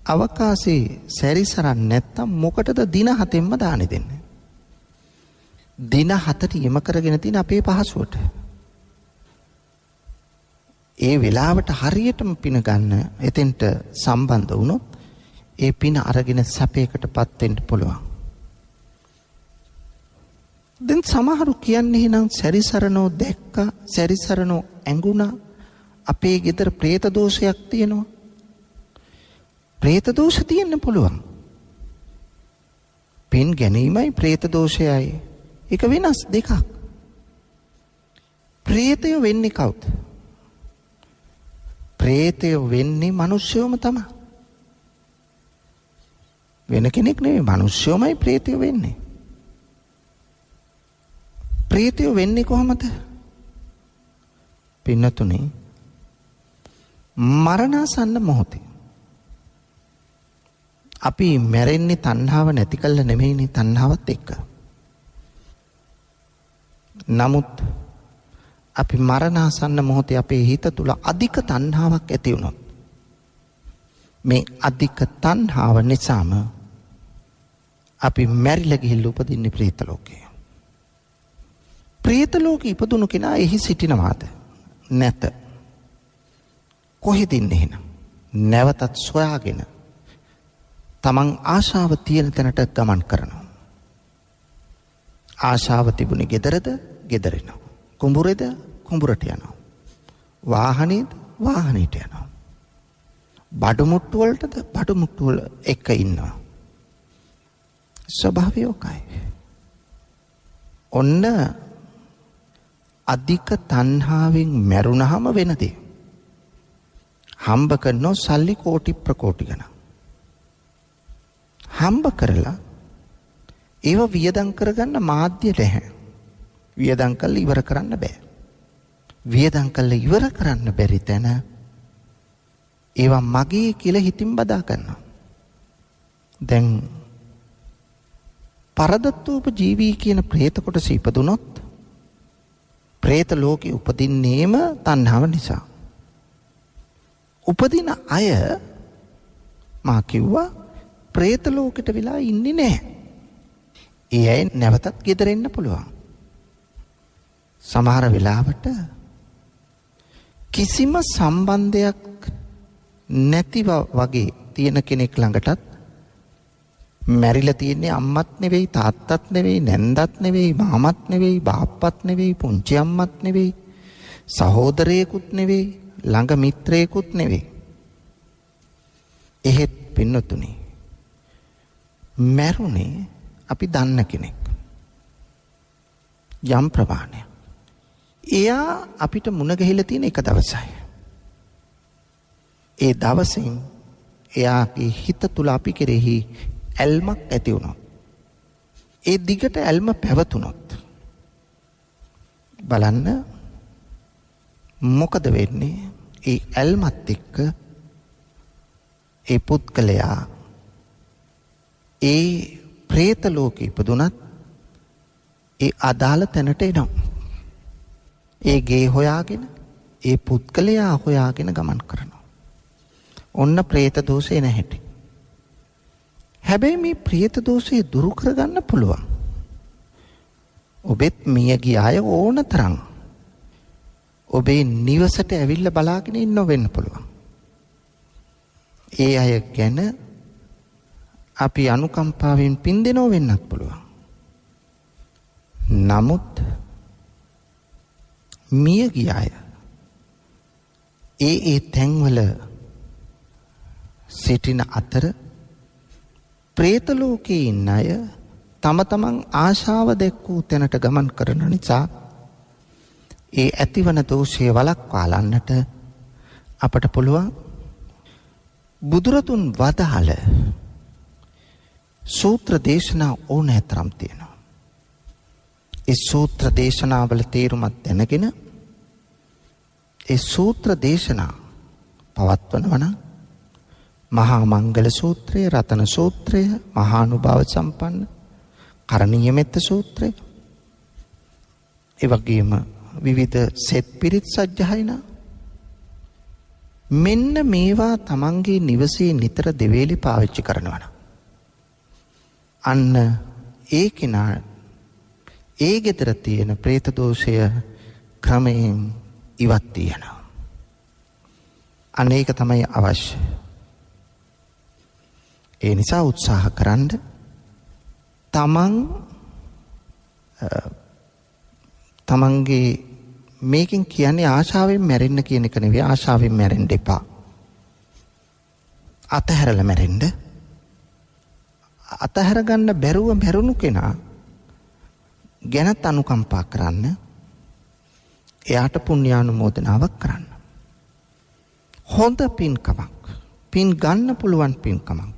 අවකාශයේ සැරිසරන්නේ නැත්තම් මොකටද දින 7ෙන්ම දානෙ දෙන්නේ? දින 7ට යම කරගෙන තියෙන අපේ පහසුවට. ඒ වෙලාවට හරියටම පින ගන්න එතෙන්ට සම්බන්ධ වුණොත් ඒ පින අරගෙන සැපයකටපත් වෙන්න පුළුවන්. දැන් සමහරු කියන්නේ එහෙනම් සැරිසරනෝ දැක්කා, සැරිසරනෝ ඇඟුණා, අපේ ගෙදර പ്രേත දෝෂයක් තියෙනවා. പ്രേත දෝෂ තියෙන්න පුළුවන්. පින් ගැනීමයි പ്രേත දෝෂයයි එක වෙනස් දෙකක්. പ്രേතය වෙන්නේ කවුද? പ്രേතය වෙන්නේ මිනිස්සුම තමයි. වෙන කෙනෙක් නෙවෙයි, මිනිස්සුමයි പ്രേතය වෙන්නේ. പ്രേතය වෙන්නේ කොහොමද? පින්නතුනේ මරණාසන්න මොහොතේ අපි මැරෙන්නේ තණ්හාව නැති කල්ල නෙමෙයිනේ, තණ්හාවත් එක්ක. නමුත් අපි මරණාසන්න මොහොතේ අපේ හිත තුල අධික තණ්හාවක් ඇති වුණොත් මේ අධික තණ්හාව නිසාම අපි මැරිලා ගිහිල්ලා උපදින්නේ പ്രേත ලෝකේ. പ്രേත ලෝකේ ඉපදුණු කෙනා එහි සිටිනවාද? නැත. කොහෙද ඉන්නේ එහෙනම්? නැවතත් සොයාගෙන තමන් ආශාව තියෙන තැනට ගමන් කරනවා. ආශාව තිබුණේ ගෙදරද? ගෙදර යනවා. කුඹුරේද? කුඹුරට යනවා. වාහනේද? වාහනේට යනවා. බඩු මුට්ටු වලටද? බඩු මුට්ටු වල එක ඉන්නවා. ස්වභාවය ඔකයි. ඔන්න අධික තණ්හාවෙන් මැරුණාම වෙන දේ. හම්බ කරනෝ සල්ලි කෝටි ප්‍රකෝටි ගණන්. හම්බ කරලා ඒව වියදම් කරගන්න මාධ්‍ය නැහැ. වියදම් කළා ඉවර කරන්න බෑ. වියදම් කළා ඉවර කරන්න බැරි තැන ඒවා මගේ කියලා හිතින් බදා ගන්නවා. දැන් පරදත්තූප ජීවී කියන പ്രേත කොටස ඉපදුනොත් പ്രേත ලෝකේ උපදින්නේම තණ්හාව නිසා. උපදින අය මා කිව්වා പ്രേත ලෝකෙට වෙලා ඉන්නේ නැහැ. ඒ අය නැවතත් ගෙදර එන්න පුළුවන්. සමහර වෙලාවට කිසිම සම්බන්ධයක් නැතිව වගේ තියෙන කෙනෙක් ළඟටත් මැරිලා තියෙන්නේ අම්මත් නෙවෙයි, තාත්තත් නෙවෙයි, නැන්දත් නෙවෙයි, මාමත් නෙවෙයි, බාප්පත් නෙවෙයි, පුංචි අම්මත් නෙවෙයි, සහෝදරයෙකුත් නෙවෙයි, ළඟ මිත්‍රයෙකුත් නෙවෙයි. එහෙත් පින්නතුනි මැරුණේ අපි දන්න කෙනෙක්. යම් ප්‍රමාණයක්. එයා අපිට මුණ ගැහිලා තියෙන එක දවසයි. ඒ දවසින් එයාගේ හිත තුළ අපි කෙරෙහි ඇල්මක් ඇති වුණොත්, ඒ දිගට ඇල්ම පැවතුනොත් බලන්න මොකද වෙන්නේ? ඒ ඇල්මත් එක්ක ඒ පුද්ගලයා ඒ പ്രേත ලෝකෙ ඉපදුනත් ඒ අදාළ තැනට එනවා. ඒ ගේ හොයාගෙන, ඒ පුද්ගලයා හොයාගෙන ගමන් කරනවා. ඔන්න പ്രേත දෝෂේ නැහැටි. හැබැයි මේ പ്രേත දෝෂේ දුරු කරගන්න පුළුවන්. ඔබෙත් මිය ගිය අය ඕන තරම් ඔබේ නිවසට ඇවිල්ලා බලාගෙන ඉන්න වෙන්න පුළුවන්. ඒ අය ගැන අපි අනුකම්පාවෙන් පින් දෙනව වෙන්නත් පුළුවන්. නමුත් මිය ගිය අය ඒ තැන්වල සිටින අතර പ്രേත ලෝකේ ඉන්න අය තම තමන් ආශාව දැක්වූ තැනට ගමන් කරන නිසා ඒ ඇතිවන දෝෂය වළක්වාලන්නට අපට පුළුවන් බුදුරදුන් වදාළ සූත්‍ර දේශනා ඕනෑ තරම් තියෙනවා. ඒ සූත්‍ර දේශනාවල තේරුමත් දැනගෙන ඒ සූත්‍ර දේශනා පවත්වනවා නම් මහා මංගල සූත්‍රය, රතන සූත්‍රය, මහානුභාව සම්පන්න කරණීය මෙත්ත සූත්‍රය, ඒ වගේම විවිධ සෙත් පිරිත් සජ්ජායනා, මෙන්න මේවා තමන්ගේ නිවසේ නිතර දෙවේලි පාවිච්චි කරනවා නම් අන්න ඒ කෙනා ඒ ගෙදර තියෙන പ്രേත දෝෂය ක්‍රමයෙන් ඉවත් වෙනවා. අන්න ඒක තමයි අවශ්‍ය. ඒ නිසා උත්සාහ කරන්න තමන්ගේ මේකෙන් කියන්නේ ආශාවෙන් මැරෙන්න කියන එක නෙවෙයි. ආශාවෙන් මැරෙන්න එපා. අතහැරලා මැරෙන්න. අතහැර ගන්න බැරුව මැරුණු කෙනා ගැනත් අනුකම්පා කරන්න. එයාට පුණ්‍යානුමෝදනාවක් කරන්න. හොඳ පින්කමක්, පින් ගන්න පුළුවන් පින්කමක්,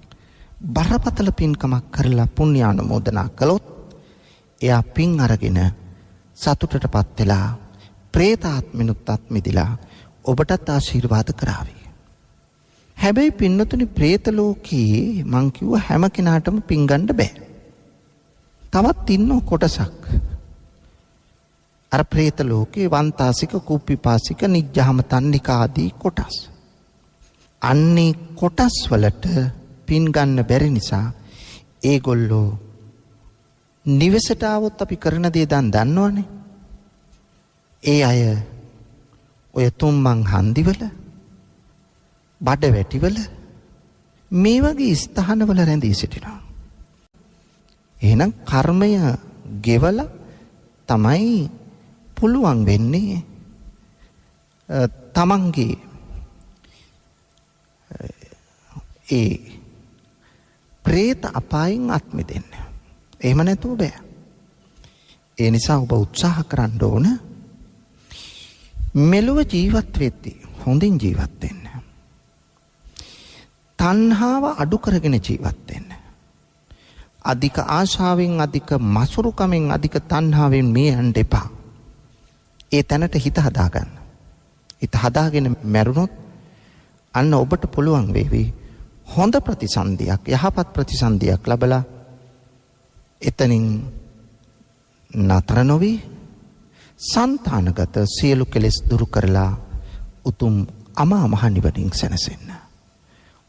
බරපතල පින්කමක් කරලා පුණ්‍යානුමෝදනා කළොත් එයා පින් අරගෙන සතුටටපත් වෙලා പ്രേතාත්මිනුත් අත්මිදිලා ඔබටත් ආශිර්වාද කරાવી. හැබැයි පින්නතුනි, പ്രേත ලෝකේ මං කිව්ව හැම කෙනාටම පින් ගන්න බෑ. තවත් ඉන්න කොටසක් අර പ്രേත ලෝකේ වන්තාසික, කුප්පිපාසික, නිජ්ජහම තන්නිකා ආදී කොටස්. අන්නේ කොටස් වලට පින් ගන්න බැරි නිසා ඒගොල්ලෝ නිවසට ආවොත් අපි කරන දේ දන්නවනේ. ඒ අය ඔය තුම්මන් හන්දිවල, බඩ වැටිවල මේ වගේ ස්ථානවල රැඳී සිටිනවා. එහෙනම් කර්මය ගෙවලා තමයි පුළුවන් වෙන්නේ තමන්ගේ ඒ പ്രേත අපායෙන් අත් මිදෙන්න. එහෙම නැතුව බෑ. ඒ නිසා ඔබ උත්සාහ කරන්න ඕන මෙලොව ජීවත් වෙද්දී හොඳින් ජීවත් වෙන්න. තණ්හාව අඩු කරගෙන ජීවත් වෙන්න. අධික ආශාවෙන්, අධික මසුරුකමෙන්, අධික තණ්හාවෙන් මේ යන්න එපා. ඒ තැනට හිත හදාගන්න. හිත හදාගෙන මැරුණොත් අන්න ඔබට පුළුවන් වේවි හොඳ ප්‍රතිසන්දියක්, යහපත් ප්‍රතිසන්දියක් ලැබලා එතනින් නතර නොවි සංතානගත සියලු කෙලෙස් දුරු කරලා උතුම් අමා මහ නිවනින් සැනසෙන්න.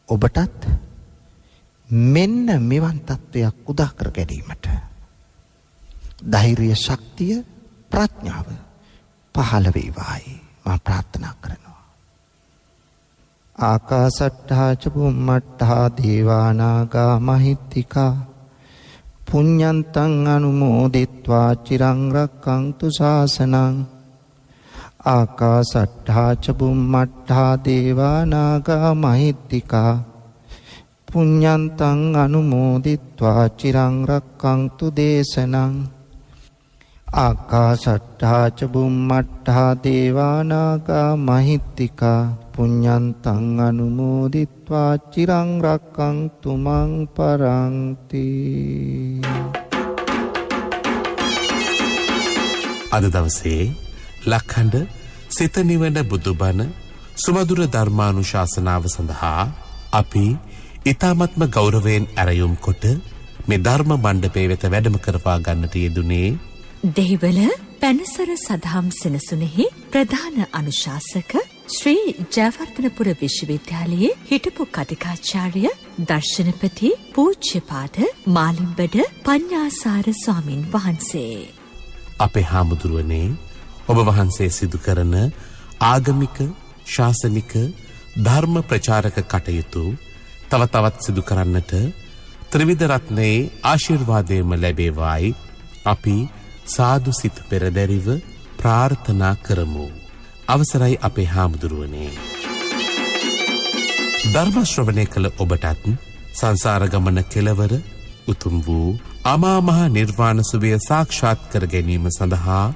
ඔබටත් මෙන්න මෙවන් තත්වයක් උදා කර ගැනීමට ධෛර්ය, ශක්තිය, ප්‍රඥාව පහළ වේවායි මා ප්‍රාර්ථනා කරනවා. ආකාසට්ඨා ච බුම්මට්ඨා දේවානාගා මහිත්‍තිකා පුඤ්ඤන්තං අනුමෝදිත්වා චිරං රක්ඛන්තු ශාසනං. ආකාසට්ඨා ච බුම්මට්ඨා දේවානාගා මහිත්‍තිකා පුඤ්ඤන්තං අනුමෝදිත්වා චිරං රක්ඛන්තු දේශනං. ආකාශට්ඨා ච බුම්මට්ඨා දේවානාගා මහිත්‍තිකා පුඤ්ඤන්තං අනුමෝදිත්වා චිරං රක්ඛන්තු මං පරන්ති. අද දවසේ ලක්ඛණ්ඩ සිත නිවන බුදුබණ සුමధుර ධර්මානුශාසනාව සඳහා අපි ඊ타මත්ම ගෞරවයෙන් ආරයුම් කොට මේ ධර්ම මණ්ඩපයේ වෙත වැඩම කරවා ගන්නට යෙදුනේ දෙහිවල පැනසර සදහම් සෙනසුනේහි ප්‍රධාන අනුශාසක ශ්‍රී ජයවර්ධනපුර විශ්වවිද්‍යාලයේ හිටපු කතිකාචාර්ය දර්ශනපති පූජ්‍යපාද මාලිම්බඩ පඤ්ඤාසාර ස්වාමින් වහන්සේ. අපේ හාමුදුරුවනේ ඔබ වහන්සේ සිදු කරන ආගමික ශාසනික ධර්ම ප්‍රචාරක කටයුතු තව තවත් සිදු කරන්නට ත්‍රිවිධ රත්නයේ ආශිර්වාදයම ලැබේවායි අපි සාදු සිත පෙරදැරිව ප්‍රාර්ථනා කරමු. අවසරයි අපේ හාමුදුරුවනේ. ධර්ම ශ්‍රවණය කළ ඔබටත් සංසාර ගමන කෙලවර උතුම් වූ අමා මහ නිර්වාණ සුවය සාක්ෂාත් කර ගැනීම සඳහා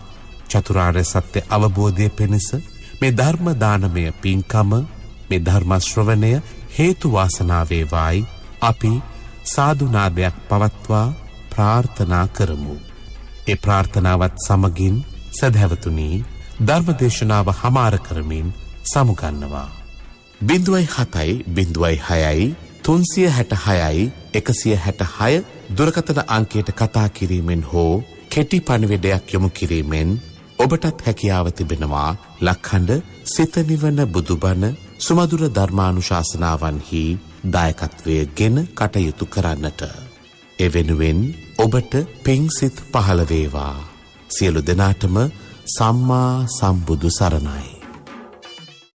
චතුරාර්ය සත්‍ය අවබෝධය පිණිස මේ ධර්ම දානමය පින්කම මේ ධර්ම ශ්‍රවණය හේතු වාසනා වේවායි අපි සාදු නාදයක් පවත්වා ප්‍රාර්ථනා කරමු. ඒ ප්‍රාර්ථනාවත් සමගින් සදහැවතුනි ධර්ම දේශනාව හමාර කරමින් සමුගන්නවා. 0706 366 166 දුරකථන අංකයට කතා කිරීමෙන් හෝ කෙටි පණිවිඩයක් යොමු කිරීමෙන් ඔබටත් හැකියාව තිබෙනවා ලක්ඛණ්ඩ සිත නිවන බුදුබණ සුමధుර ධර්මානුශාසනාවන්හි දායකත්වයෙන් කටයුතු කරන්නට. ඒ වෙනුවෙන් ඔබට පිංසිත පහළ වේවා. සියලු දෙනාටම සම්මා සම්බුදු සරණයි.